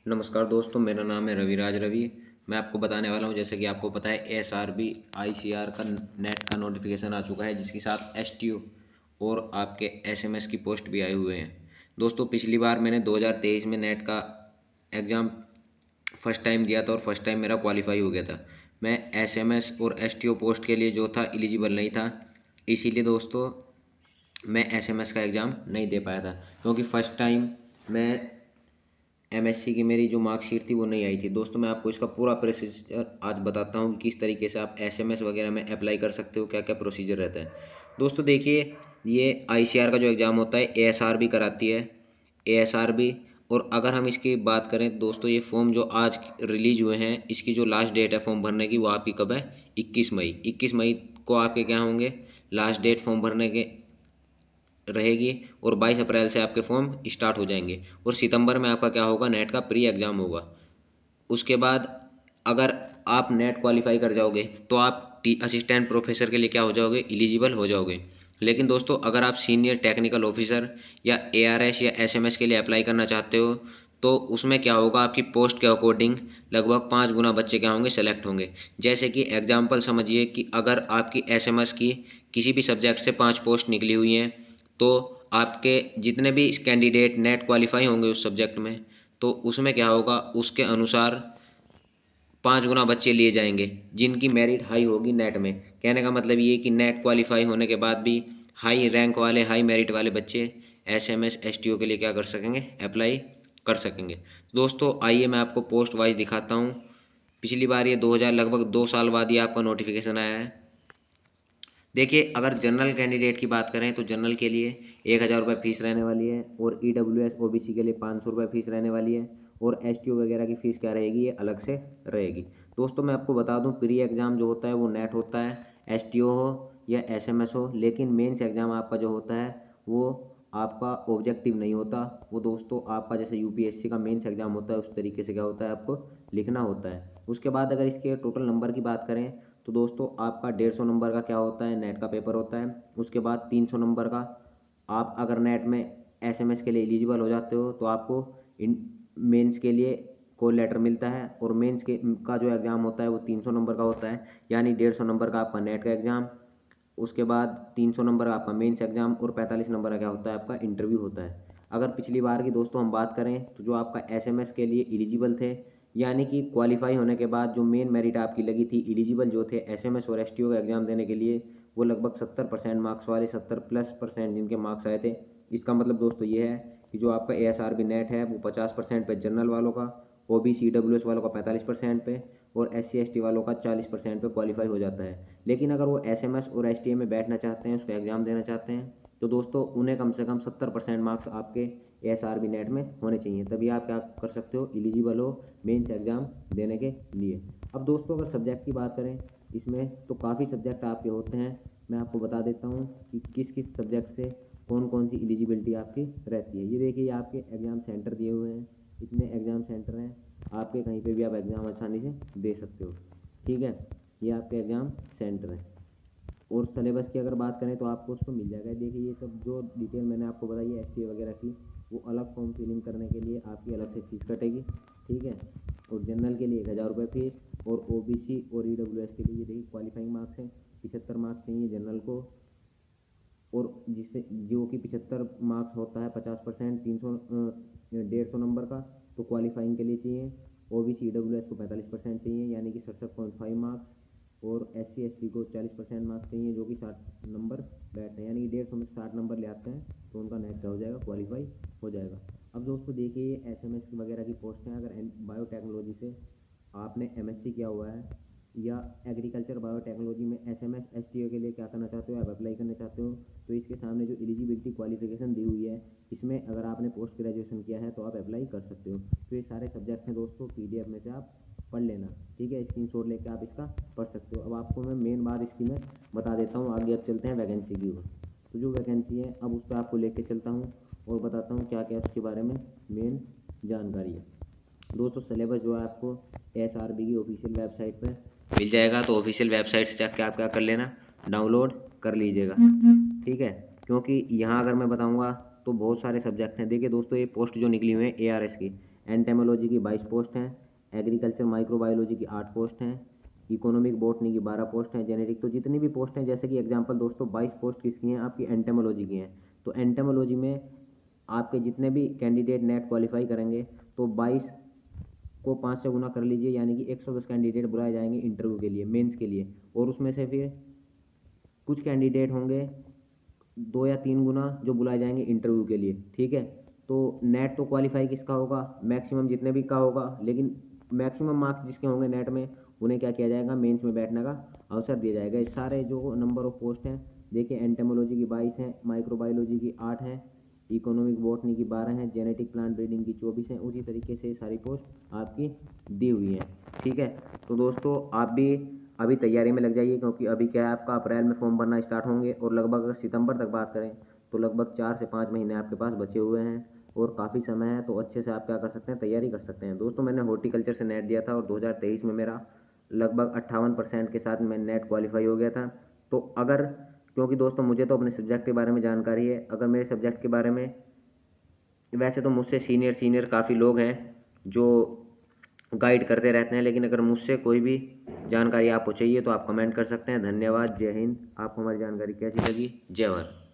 नमस्कार दोस्तों, मेरा नाम है रविराज रवि। मैं आपको बताने वाला हूं, जैसे कि आपको पता है एसआरबी आईसीआर का नेट का नोटिफिकेशन आ चुका है, जिसके साथ एसटीओ और आपके एसएमएस की पोस्ट भी आए हुए हैं। दोस्तों, पिछली बार मैंने 2023 में नेट का एग्ज़ाम फर्स्ट टाइम दिया था और फर्स्ट टाइम मेरा क्वालिफाई हो गया था। मैं एसएमएस और एसटीओ पोस्ट के लिए जो था एलिजिबल नहीं था, इसीलिए दोस्तों मैं एसएमएस का एग्ज़ाम नहीं दे पाया था, क्योंकि फर्स्ट टाइम मैं एमएससी की मेरी जो मार्कशीट थी वो नहीं आई थी। दोस्तों, मैं आपको इसका पूरा प्रोसीजर आज बताता हूँ कि किस तरीके से आप एसएमएस वगैरह में अप्लाई कर सकते हो, क्या क्या प्रोसीजर रहता है। दोस्तों देखिए, ये आईसीआर का जो एग्ज़ाम होता है एएसआर भी कराती है, एएसआर भी। और अगर हम इसकी बात करें दोस्तों, ये फॉर्म जो आज रिलीज हुए हैं, इसकी जो लास्ट डेट है फॉर्म भरने की, वो आपकी कब है? 21 मई। 21 मई को आपके क्या होंगे? लास्ट डेट फॉर्म भरने के रहेगी, और 22 अप्रैल से आपके फॉर्म स्टार्ट हो जाएंगे। और सितंबर में आपका क्या होगा? नेट का प्री एग्ज़ाम होगा। उसके बाद अगर आप नेट क्वालिफाई कर जाओगे तो आप असिस्टेंट प्रोफेसर के लिए क्या हो जाओगे? एलिजिबल हो जाओगे। लेकिन दोस्तों, अगर आप सीनियर टेक्निकल ऑफिसर या एआरएस या एसएमएस के लिए अप्लाई करना चाहते हो, तो उसमें क्या होगा? आपकी पोस्ट के अकॉर्डिंग लगभग 5 गुना बच्चे क्या होंगे? सेलेक्ट होंगे। जैसे कि एग्जाम्पल समझिए कि अगर आपकी एसएमएस की किसी भी सब्जेक्ट से 5 पोस्ट निकली हुई हैं, तो आपके जितने भी कैंडिडेट नेट क्वालिफाई होंगे उस सब्जेक्ट में, तो उसमें क्या होगा? उसके अनुसार 5 गुना बच्चे लिए जाएंगे जिनकी मेरिट हाई होगी नेट में। कहने का मतलब ये कि नेट क्वालिफाई होने के बाद भी हाई रैंक वाले, हाई मेरिट वाले बच्चे एसएमएस एसटीओ के लिए क्या कर सकेंगे? अप्लाई कर सकेंगे। दोस्तों आइए मैं आपको पोस्ट वाइज दिखाता हूँ। पिछली बार ये 2000 लगभग 2 साल बाद ये आपका नोटिफिकेशन आया है। देखिए, अगर जनरल कैंडिडेट की बात करें तो जनरल के लिए 1000 रुपये फीस रहने वाली है, और ईडब्ल्यूएस ओबीसी के लिए 500 रुपये फीस रहने वाली है, और एसटीओ वगैरह की फ़ीस क्या रहेगी? ये अलग से रहेगी। दोस्तों मैं आपको बता दूं, प्री एग्ज़ाम जो होता है वो नेट होता है, एसटीओ हो या एसएमएस हो। लेकिन मेंस एग्ज़ाम आपका जो होता है वो आपका ऑब्जेक्टिव नहीं होता। वो दोस्तों आपका जैसे यूपीएससी का मेंस एग्ज़ाम होता है, उस तरीके से क्या होता है? आपको लिखना होता है। उसके बाद अगर इसके टोटल नंबर की बात करें तो दोस्तों आपका 150 नंबर का क्या होता है? नेट का पेपर होता है। उसके बाद 300 नंबर का, आप अगर नेट में एसएमएस के लिए एलिजिबल हो जाते हो तो आपको इन मेंस के लिए कॉल लेटर मिलता है, और मेंस के का जो एग्ज़ाम होता है वो 300 नंबर का होता है, यानी 150 नंबर का आपका नेट का एग्ज़ाम। उसके बाद 300 नंबर का आपका मेंस एग्ज़ाम, और 45 नंबर का क्या होता है? आपका इंटरव्यू होता है। अगर पिछली बार की दोस्तों हम बात करें तो जो आपका एसएमएस के लिए एलिजिबल थे, यानी कि क्वालिफाई होने के बाद जो मेन मेरिट आपकी लगी थी, एलिजिबल जो थे एसएमएस और एसटीओ का एग्ज़ाम देने के लिए, वो लगभग 70% मार्क्स वाले, 70+% जिनके मार्क्स आए थे। इसका मतलब दोस्तों ये है कि जो आपका एएसआरबी नेट है वो 50% पे जनरल वालों का, ओबीसी ईडब्ल्यूएस वालों का 45% पे, और एससी एसटी वालों का 40% पे क्वालिफाई हो जाता है। लेकिन अगर वो एसएमएस और एसटीए में बैठना चाहते हैं, उसका एग्ज़ाम देना चाहते हैं, तो दोस्तों उन्हें कम से कम 70% मार्क्स आपके एएसआरबी नेट में होने चाहिए, तभी आप क्या कर सकते हो? एलिजिबल हो मेंस एग्ज़ाम देने के लिए। अब दोस्तों अगर सब्जेक्ट की बात करें इसमें, तो काफ़ी सब्जेक्ट आपके होते हैं। मैं आपको बता देता हूँ कि किस किस सब्जेक्ट से कौन कौन सी एलिजिबिलिटी आपकी रहती है। ये देखिए, ये आपके एग्ज़ाम सेंटर दिए हुए हैं, इतने एग्ज़ाम सेंटर हैं, आपके कहीं पे भी आप एग्ज़ाम आसानी से दे सकते हो। ठीक है, ये आपके एग्ज़ाम सेंटर है। और सिलेबस की अगर बात करें तो आपको उसको मिल जाएगा। देखिए, ये सब जो डिटेल मैंने आपको बताई है एसटीए वगैरह की, वो अलग फॉर्म फिलिंग करने के लिए आपकी अलग से फीस कटेगी। ठीक है, और जनरल के लिए 1000 रुपये फीस, और ओबीसी और ईडब्ल्यूएस के लिए देखिए क्वालिफाइंग मार्क्स हैं, 75 मार्क्स चाहिए जनरल को, और जिससे जो कि 75 मार्क्स होता है 50%, 150 नंबर का, तो क्वालिफाइंग के लिए चाहिए। ओबीसी ईडब्ल्यूएस को 45% चाहिए, यानी कि 67.5 मार्क्स, और एससी एसटी को 40% मार्क्स चाहिए, जो कि 60 नंबर बैठते हैं, यानी कि 150 में 60 नंबर ले आते हैं तो उनका नेट क्या हो जाएगा? क्वालिफाई हो जाएगा। अब दोस्तों देखिए, ये एसएमएस वगैरह की पोस्ट हैं। अगर बायोटेक्नोलॉजी से आपने एमएससी किया हुआ है, या एग्रीकल्चर बायोटेक्नोलॉजी में एसएमएस एसटीओ के लिए क्या करना चाहते हो? आप अप्लाई करना चाहते हो, तो इसके सामने जो एलिजिबिलिटी क्वालिफिकेशन दी हुई है, इसमें अगर आपने पोस्ट ग्रेजुएशन किया है तो आप अप्लाई कर सकते हो। तो ये सारे सब्जेक्ट हैं दोस्तों, पीडीएफ में से आप पढ़ लेना। ठीक है, स्क्रीनशॉट लेके आप इसका पढ़ सकते हो। अब आपको मैं मेन बात इसकी मैं बता देता हूँ। आगे अब चलते हैं वैकेंसी की ओर। तो जो वैकेंसी है अब उस पर आपको लेके चलता हूँ और बताता हूँ क्या क्या उसके बारे में मेन जानकारी है। दोस्तों सिलेबस जो है आपको एसआरबी की ऑफिशियल वेबसाइट पर मिल जाएगा, तो ऑफिशियल वेबसाइट से जाके आप क्या कर लेना? डाउनलोड कर लीजिएगा। ठीक है, क्योंकि यहाँ अगर मैं बताऊँगा तो बहुत सारे सब्जेक्ट हैं। देखिए दोस्तों, ये पोस्ट जो निकली हुई है एआरएस की, एंटेमोलॉजी की 22 पोस्ट हैं, एग्रीकल्चर माइक्रोबायोलॉजी की 8 पोस्ट हैं, इकोनॉमिक बॉटनी की 12 पोस्ट हैं, जेनेटिक, तो जितनी भी पोस्ट हैं, जैसे कि एग्जांपल दोस्तों 22 पोस्ट किसकी हैं, आपकी एंटेमोलॉजी की हैं। तो एंटेमोलॉजी में आपके जितने भी कैंडिडेट नेट क्वालिफाई करेंगे तो 22 को 5 से गुना कर लीजिए, यानी कि 110 कैंडिडेट बुलाए जाएंगे इंटरव्यू के लिए, मेंस के लिए। और उसमें से फिर कुछ कैंडिडेट होंगे 2 या 3 गुना जो बुलाए जाएंगे इंटरव्यू के लिए, ठीक है। तो नेट तो क्वालिफाई किसका होगा, मैक्सिमम जितने भी का होगा, लेकिन मैक्सिमम मार्क्स जिसके होंगे नेट में उन्हें क्या किया जाएगा, मेंस में बैठने का अवसर दिया जाएगा। इस सारे जो नंबर ऑफ पोस्ट हैं, देखिए एंटेमोलॉजी की 22 हैं, माइक्रोबायोलॉजी की 8 हैं, इकोनॉमिक बॉटनी की 12 हैं, जेनेटिक प्लांट ब्रीडिंग की 24 हैं। उसी तरीके से सारी पोस्ट आपकी दी हुई हैं, ठीक है। तो दोस्तों आप भी अभी तैयारी में लग जाइए, क्योंकि अभी क्या है, आपका अप्रैल में फॉर्म भरना स्टार्ट होंगे और लगभग अगर सितंबर तक बात करें तो लगभग 4 से 5 महीने आपके पास बचे हुए हैं और काफ़ी समय है। तो अच्छे से आप क्या कर सकते हैं, तैयारी कर सकते हैं। दोस्तों मैंने हॉर्टिकल्चर से नेट दिया था और 2023 में मेरा लगभग 58% के साथ मैं नेट क्वालिफाई हो गया था। तो अगर, क्योंकि दोस्तों मुझे तो अपने सब्जेक्ट के बारे में जानकारी है, अगर मेरे सब्जेक्ट के बारे में, वैसे तो मुझसे सीनियर काफ़ी लोग हैं जो गाइड करते रहते हैं, लेकिन अगर मुझसे कोई भी जानकारी आपको चाहिए तो आप कमेंट कर सकते हैं। धन्यवाद, जय हिंद। आपको हमारी जानकारी कैसी लगी? जय भारत।